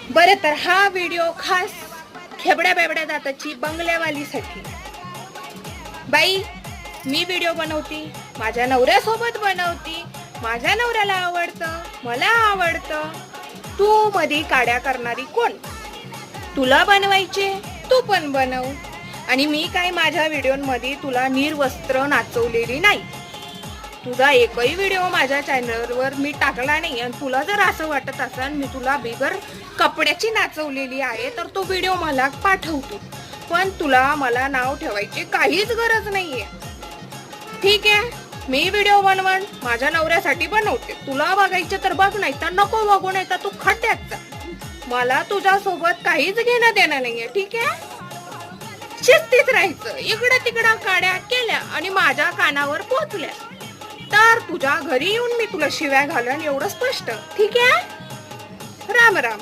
बरं, तर हा व्हिडिओ खास खेबड्या बेबड्या दाताची बंगल्यावालीसाठी. बाई, मी व्हिडिओ बनवती, माझ्या नवऱ्यासोबत बनवती, माझ्या नवऱ्याला आवडतं, मला आवडतं. तू मध्ये काड्या करणारी कोण? तुला बनवायचे, तू पण बनव. आणि मी काय माझ्या व्हिडिओमध्ये तुला निर्वस्त्र नाचवलेली नाही. तुझा एकही व्हिडिओ माझ्या चॅनलवर मी टाकला नाही आणि तुला जर असं वाटत असेल मी तुला बिगर कपड्याची नाचवलेली आहे तर तो व्हिडिओ मला पाठवतो. पण तुला मला नाव ठेवायची काहीच गरज नाहीये. ठीक आहे, मी व्हिडिओ बनवण, माझ्या नवऱ्यासाठी बनवते. तुला बघायचे तर बघ, नाही तर नको बघू, नाही तर तू खड्ड्यात जा. मला तुझ्या सोबत काहीच घेणं देणं नाहीये. ठीक आहे, शिस्तीत राहायचं. इकडं तिकडं काड्या केल्या आणि माझ्या कानावर पोहोचल्या तर तुझ्या घरी येऊन मी तुला शिव्या घालन, एवढं स्पष्ट. ठीक आहे, राम राम.